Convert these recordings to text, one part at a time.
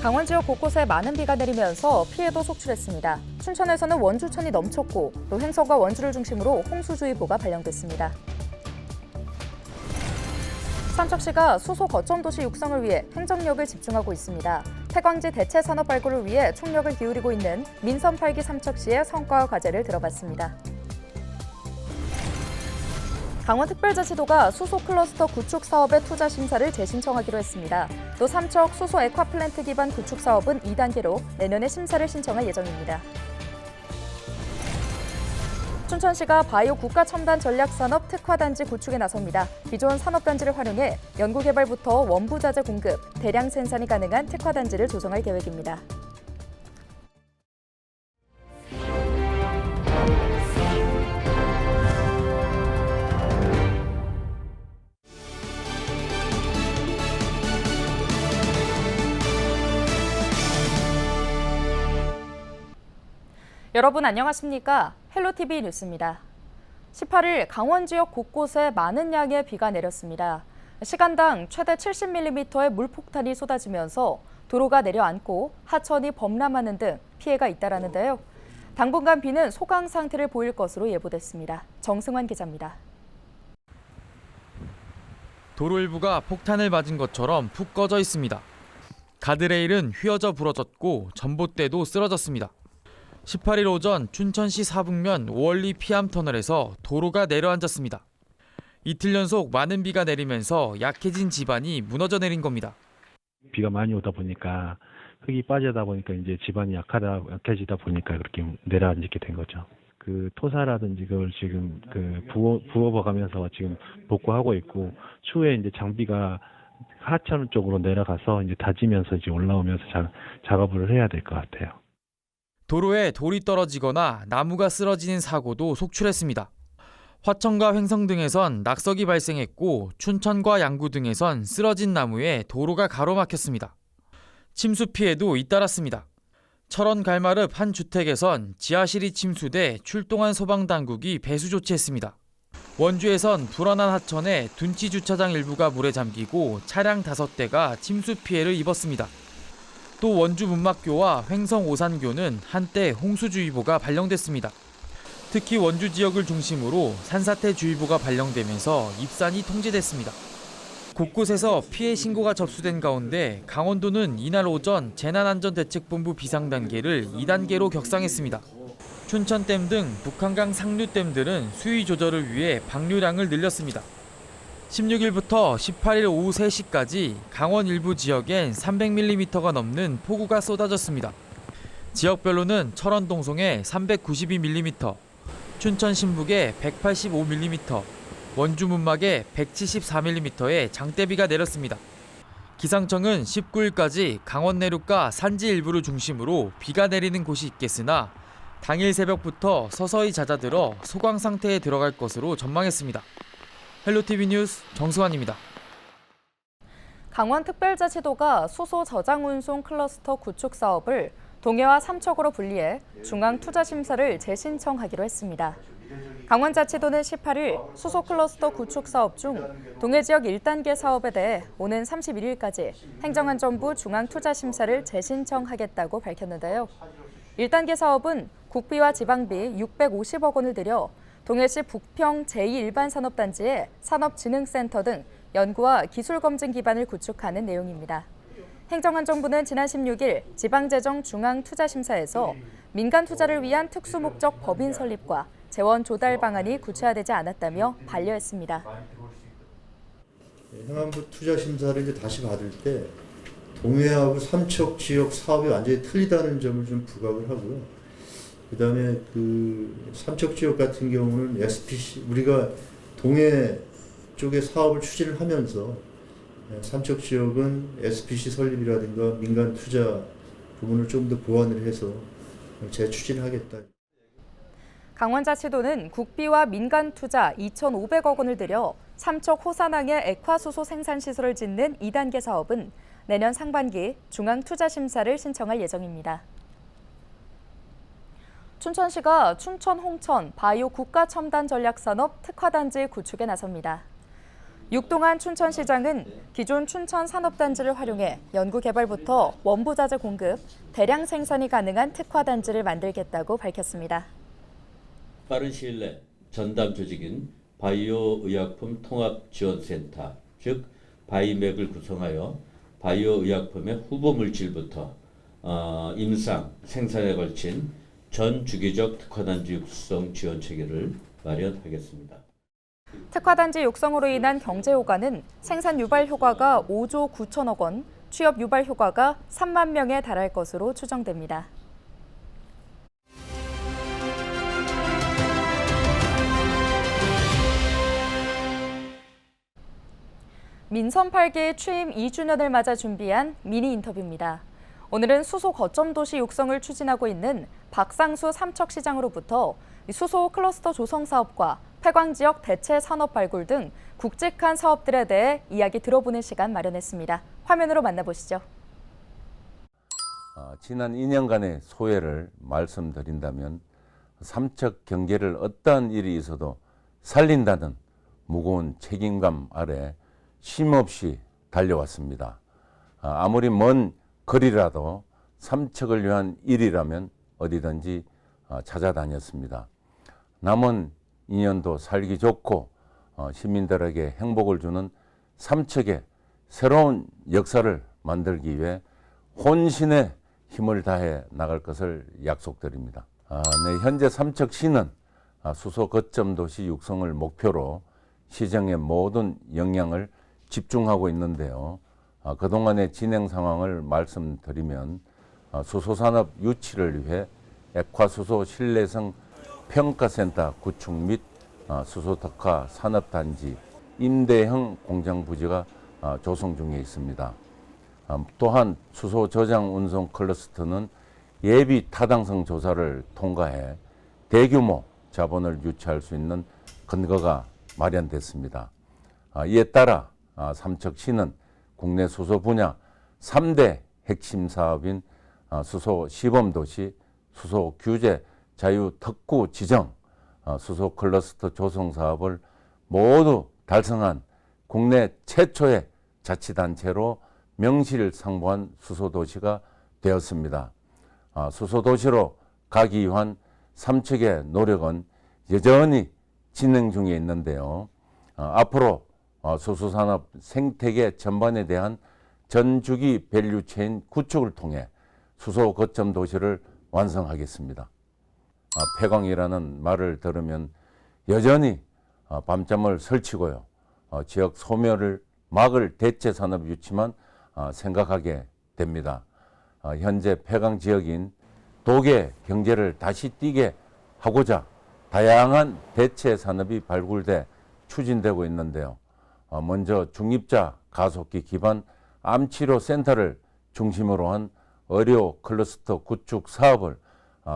강원 지역 곳곳에 많은 비가 내리면서 피해도 속출했습니다. 춘천에서는 원주천이 넘쳤고 또 횡성과 원주를 중심으로 홍수주의보가 발령됐습니다. 삼척시가 수소 거점 도시 육성을 위해 행정력을 집중하고 있습니다. 폐광지 대체 산업 발굴을 위해 총력을 기울이고 있는 민선 8기 삼척시의 성과와 과제를 들어봤습니다. 강원특별자치도가 수소 클러스터 구축 사업의 투자 심사를 재신청하기로 했습니다. 또 삼척 수소 액화플랜트 기반 구축 사업은 2단계로 내년에 심사를 신청할 예정입니다. 춘천시가 바이오 국가첨단 전략산업 특화단지 구축에 나섭니다. 기존 산업단지를 활용해 연구개발부터 원부자재 공급, 대량 생산이 가능한 특화단지를 조성할 계획입니다. 여러분 안녕하십니까? 헬로티비 뉴스입니다. 18일 강원 지역 곳곳에 많은 양의 비가 내렸습니다. 시간당 최대 70mm의 물폭탄이 쏟아지면서 도로가 내려앉고 하천이 범람하는 등 피해가 잇따랐는데요. 당분간 비는 소강 상태를 보일 것으로 예보됐습니다. 정승환 기자입니다. 도로 일부가 폭탄을 맞은 것처럼 푹 꺼져 있습니다. 가드레일은 휘어져 부러졌고 전봇대도 쓰러졌습니다. 18일 오전 춘천시 사북면 오월리 피암터널에서 도로가 내려앉았습니다. 이틀 연속 많은 비가 내리면서 약해진 지반이 무너져 내린 겁니다. 비가 많이 오다 보니까 흙이 빠지다 보니까 이제 지반이 약해지다 보니까 그렇게 내려앉게 된 거죠. 그 토사라든지 그걸 지금 부어가면서 지금 복구하고 있고 추후에 이제 장비가 하천 쪽으로 내려가서 이제 다지면서 이제 올라오면서 작업을 해야 될 것 같아요. 도로에 돌이 떨어지거나 나무가 쓰러지는 사고도 속출했습니다. 화천과 횡성 등에선 낙석이 발생했고 춘천과 양구 등에선 쓰러진 나무에 도로가 가로막혔습니다. 침수 피해도 잇따랐습니다. 철원 갈마릅 한 주택에선 지하실이 침수돼 출동한 소방당국이 배수 조치했습니다. 원주에선 불어난 하천에 둔치 주차장 일부가 물에 잠기고 차량 5대가 침수 피해를 입었습니다. 또 원주 문막교와 횡성 오산교는 한때 홍수주의보가 발령됐습니다. 특히 원주 지역을 중심으로 산사태주의보가 발령되면서 입산이 통제됐습니다. 곳곳에서 피해 신고가 접수된 가운데 강원도는 이날 오전 재난안전대책본부 비상단계를 2단계로 격상했습니다. 춘천댐 등 북한강 상류댐들은 수위 조절을 위해 방류량을 늘렸습니다. 16일부터 18일 오후 3시까지 강원 일부 지역엔 300mm가 넘는 폭우가 쏟아졌습니다. 지역별로는 철원 동송에 392mm, 춘천 신북에 185mm, 원주 문막에 174mm의 장대비가 내렸습니다. 기상청은 19일까지 강원 내륙과 산지 일부를 중심으로 비가 내리는 곳이 있겠으나 당일 새벽부터 서서히 잦아들어 소강 상태에 들어갈 것으로 전망했습니다. 헬로티비 뉴스 정승환입니다. 강원특별자치도가 수소 저장 운송 클러스터 구축 사업을 동해와 삼척으로 분리해 중앙투자심사를 재신청하기로 했습니다. 강원자치도는 18일 수소 클러스터 구축 사업 중 동해 지역 1단계 사업에 대해 오는 31일까지 행정안전부 중앙투자심사를 재신청하겠다고 밝혔는데요. 1단계 사업은 국비와 지방비 650억 원을 들여 동해시 북평 제2일반산업단지에 산업진흥센터 등 연구와 기술검증 기반을 구축하는 내용입니다. 행정안전부는 지난 16일 지방재정중앙투자심사에서 민간 투자를 위한 특수목적 법인 설립과 재원 조달 방안이 구체화되지 않았다며 반려했습니다. 행안부 투자심사를 이제 다시 받을 때 동해하고 삼척 지역 사업이 완전히 틀리다는 점을 좀 부각을 하고요. 그다음에 그 삼척 지역 같은 경우는 SPC 우리가 동해 쪽에 사업을 추진을 하면서 삼척 지역은 SPC 설립이라든가 민간 투자 부분을 좀 더 보완을 해서 재추진하겠다. 강원자치도는 국비와 민간 투자 2,500억 원을 들여 삼척 호산항에 액화수소 생산시설을 짓는 2단계 사업은 내년 상반기 중앙투자심사를 신청할 예정입니다. 춘천시가 춘천 홍천 바이오 국가첨단 전략산업 특화단지 구축에 나섭니다. 육동한 춘천시장은 기존 춘천 산업단지를 활용해 연구개발부터 원부자재 공급, 대량 생산이 가능한 특화단지를 만들겠다고 밝혔습니다. 빠른 시일 내 전담 조직인 바이오 의약품 통합지원센터, 즉 바이맥을 구성하여 바이오 의약품의 후보 물질부터 임상, 생산에 걸친 전 주기적 특화단지 육성 지원 체계를 마련하겠습니다. 특화단지 육성으로 인한 경제 효과는 생산 유발 효과가 5조 9천억 원, 취업 유발 효과가 3만 명에 달할 것으로 추정됩니다. 민선 8기 취임 2주년을 맞아 준비한 미니 인터뷰입니다. 오늘은 수소 거점 도시 육성을 추진하고 있는 박상수 삼척시장으로부터 수소 클러스터 조성 사업과 폐광 지역 대체 산업 발굴 등 굵직한 사업들에 대해 이야기 들어보는 시간 마련했습니다. 화면으로 만나보시죠. 지난 2년간의 소회를 말씀드린다면 삼척 경제를 어떠한 일이 있어도 살린다는 무거운 책임감 아래 쉼없이 달려왔습니다. 아무리 먼 거리라도 삼척을 위한 일이라면 어디든지 찾아다녔습니다. 남은 2년도 살기 좋고 시민들에게 행복을 주는 삼척의 새로운 역사를 만들기 위해 혼신의 힘을 다해 나갈 것을 약속드립니다. 현재 삼척시는 수소 거점 도시 육성을 목표로 시정의 모든 역량을 집중하고 있는데요. 그동안의 진행 상황을 말씀드리면 수소산업 유치를 위해 액화수소 신뢰성 평가센터 구축 및 수소특화 산업단지 임대형 공장 부지가 조성 중에 있습니다. 또한 수소 저장 운송 클러스터는 예비 타당성 조사를 통과해 대규모 자본을 유치할 수 있는 근거가 마련됐습니다. 이에 따라 삼척시는 국내 수소 분야 3대 핵심 사업인 수소 시범도시, 수소 규제 자유 특구 지정, 수소 클러스터 조성 사업을 모두 달성한 국내 최초의 자치단체로 명실상부한 수소도시가 되었습니다. 수소도시로 가기 위한 삼척의 노력은 여전히 진행 중에 있는데요. 앞으로 수소산업 생태계 전반에 대한 전주기 밸류체인 구축을 통해 수소 거점 도시를 완성하겠습니다. 폐광이라는 말을 들으면 여전히 밤잠을 설치고요. 지역 소멸을 막을 대체 산업 유치만 생각하게 됩니다. 현재 폐광 지역인 독의 경제를 다시 뛰게 하고자 다양한 대체 산업이 발굴돼 추진되고 있는데요. 먼저 중입자 가속기 기반 암치료 센터를 중심으로 한 의료 클러스터 구축 사업을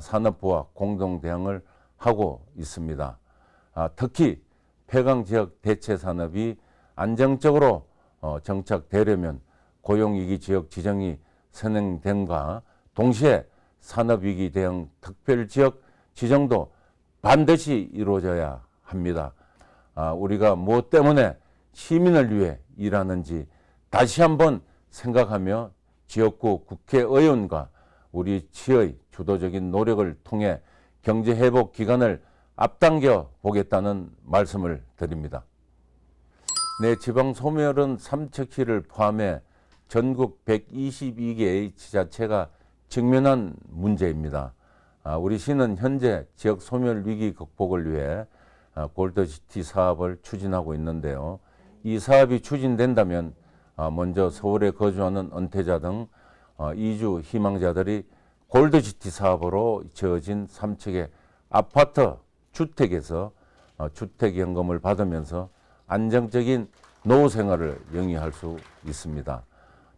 산업부와 공동 대응을 하고 있습니다. 특히 폐광 지역 대체 산업이 안정적으로 정착되려면 고용위기 지역 지정이 선행됨과 동시에 산업위기 대응 특별지역 지정도 반드시 이루어져야 합니다. 우리가 무엇 때문에 시민을 위해 일하는지 다시 한번 생각하며 지역구 국회의원과 우리 시의 주도적인 노력을 통해 경제회복 기간을 앞당겨 보겠다는 말씀을 드립니다. 네, 지방 소멸은 삼척시를 포함해 전국 122개의 지자체가 직면한 문제입니다. 우리 시는 현재 지역 소멸 위기 극복을 위해 골드시티 사업을 추진하고 있는데요. 이 사업이 추진된다면 먼저 서울에 거주하는 은퇴자 등 이주 희망자들이 골드시티 사업으로 지어진 삼척의 아파트 주택에서 주택연금을 받으면서 안정적인 노후 생활을 영위할 수 있습니다.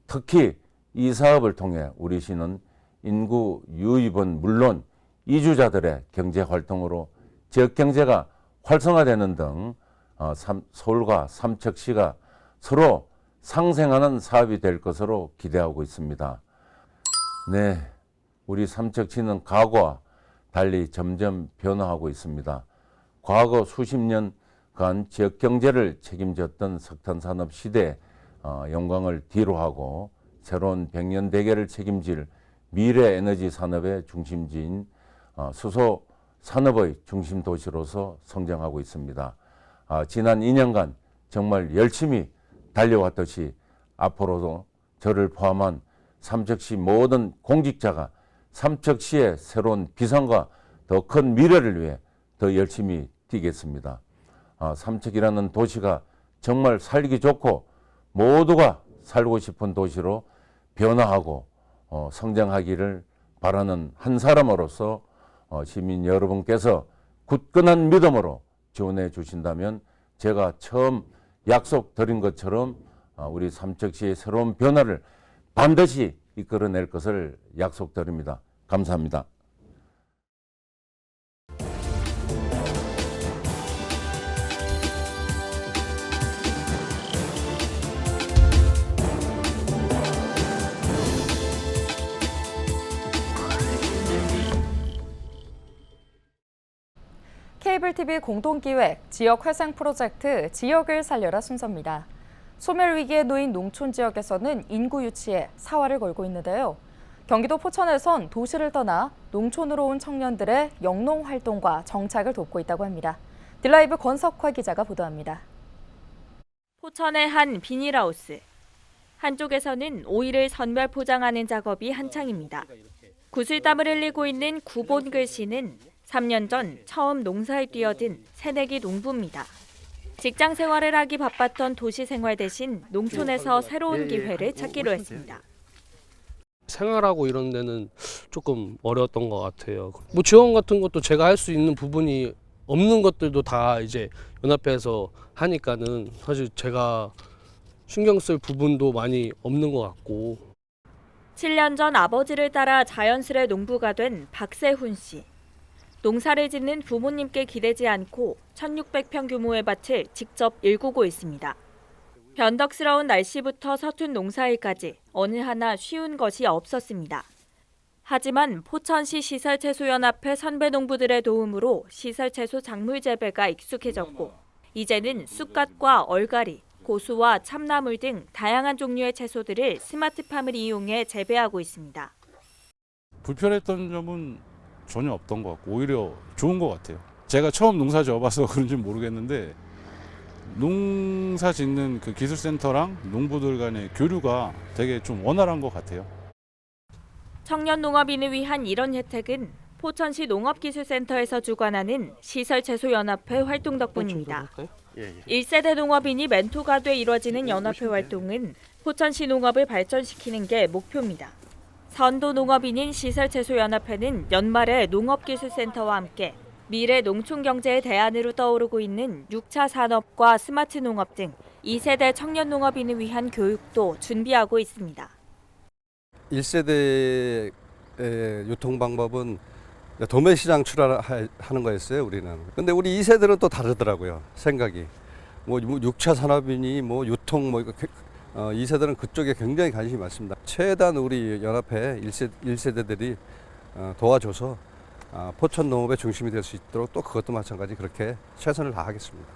특히 이 사업을 통해 우리 시는 인구 유입은 물론 이주자들의 경제 활동으로 지역 경제가 활성화되는 등 서울과 삼척시가 서로 상생하는 사업이 될 것으로 기대하고 있습니다. 네, 우리 삼척시는 과거와 달리 점점 변화하고 있습니다. 과거 수십 년 간 지역 경제를 책임졌던 석탄산업 시대 영광을 뒤로하고 새로운 백년 대계를 책임질 미래 에너지 산업의 중심지인 수소 산업의 중심 도시로서 성장하고 있습니다. 지난 2년간 정말 열심히 달려왔듯이 앞으로도 저를 포함한 삼척시 모든 공직자가 삼척시의 새로운 비전과 더 큰 미래를 위해 더 열심히 뛰겠습니다. 삼척이라는 도시가 정말 살기 좋고 모두가 살고 싶은 도시로 변화하고 성장하기를 바라는 한 사람으로서 시민 여러분께서 굳건한 믿음으로 지원해 주신다면 제가 처음 약속드린 것처럼 우리 삼척시의 새로운 변화를 반드시 이끌어낼 것을 약속드립니다. 감사합니다. 케이블 TV 공동기획 지역회생 프로젝트 지역을 살려라 순서입니다. 소멸 위기에 놓인 농촌 지역에서는 인구 유치에 사활을 걸고 있는데요. 경기도 포천에선 도시를 떠나 농촌으로 온 청년들의 영농 활동과 정착을 돕고 있다고 합니다. 딜라이브 권석화 기자가 보도합니다. 포천의 한 비닐하우스. 한쪽에서는 오이를 선별 포장하는 작업이 한창입니다. 구슬땀을 흘리고 있는 구본글 씨는 3년 전 처음 농사에 뛰어든 새내기 농부입니다. 직장 생활을 하기 바빴던 도시 생활 대신 농촌에서 새로운 기회를 찾기로 했습니다. 생활하고 이런 데는 조금 어려웠던 것 같아요. 뭐 지원 같은 것도 제가 할 수 있는 부분이 없는 것들도 다 이제 연합회에서 하니까는 사실 제가 신경 쓸 부분도 많이 없는 것 같고. 7년 전 아버지를 따라 자연스레 농부가 된 박세훈 씨. 농사를 짓는 부모님께 기대지 않고 1,600평 규모의 밭을 직접 일구고 있습니다. 변덕스러운 날씨부터 서툰 농사일까지 어느 하나 쉬운 것이 없었습니다. 하지만 포천시 시설채소연합회 선배 농부들의 도움으로 시설채소 작물 재배가 익숙해졌고 이제는 쑥갓과 얼갈이, 고수와 참나물 등 다양한 종류의 채소들을 스마트팜을 이용해 재배하고 있습니다. 불편했던 점은 전혀 없던 것 같고 오히려 좋은 것 같아요. 제가 처음 농사 지어봐서 그런지 모르겠는데 농사 짓는 그 기술센터랑 농부들 간의 교류가 되게 좀 원활한 것 같아요. 청년 농업인을 위한 이런 혜택은 포천시 농업기술센터에서 주관하는 시설채소연합회 활동 덕분입니다. 1세대 농업인이 멘토가 돼 이뤄지는 연합회 활동은 포천시 농업을 발전시키는 게 목표입니다. 선도 농업인인 시설채소연합회는 연말에 농업기술센터와 함께 미래 농촌 경제의 대안으로 떠오르고 있는 6차 산업과 스마트 농업 등 2세대 청년 농업인을 위한 교육도 준비하고 있습니다. 1세대의 유통 방법은 도매 시장 출하하는 거였어요, 우리는. 근데 우리 2세대는 또 다르더라고요, 생각이. 뭐 6차 산업이니 뭐 유통 뭐 2세대는 그쪽에 굉장히 관심이 많습니다. 최대한 우리 연합회 1세대들이 도와줘서 포천 농업의 중심이 될 수 있도록 또 그것도 마찬가지 그렇게 최선을 다하겠습니다.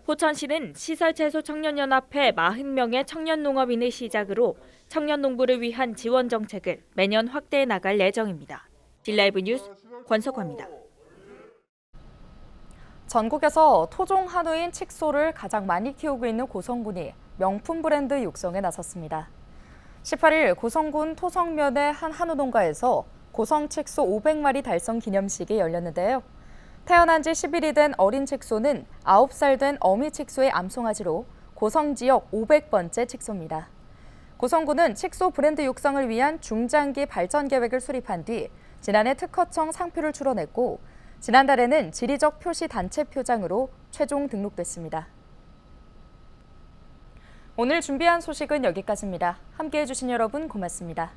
포천시는 시설채소 청년연합회 40명의 청년농업인을 시작으로 청년농부를 위한 지원 정책을 매년 확대해 나갈 예정입니다. 딜라이브 뉴스 권석화입니다. 전국에서 토종 한우인 칡소를 가장 많이 키우고 있는 고성군이 명품 브랜드 육성에 나섰습니다. 18일 고성군 토성면의 한 한우 농가에서 고성 칡소 500마리 달성 기념식이 열렸는데요. 태어난 지 10일이 된 어린 칡소는 9살 된 어미 칡소의 암송아지로 고성 지역 500번째 칡소입니다. 고성군은 칡소 브랜드 육성을 위한 중장기 발전 계획을 수립한 뒤 지난해 특허청 상표를 출원했고 지난달에는 지리적 표시 단체 표장으로 최종 등록됐습니다. 오늘 준비한 소식은 여기까지입니다. 함께해 주신 여러분 고맙습니다.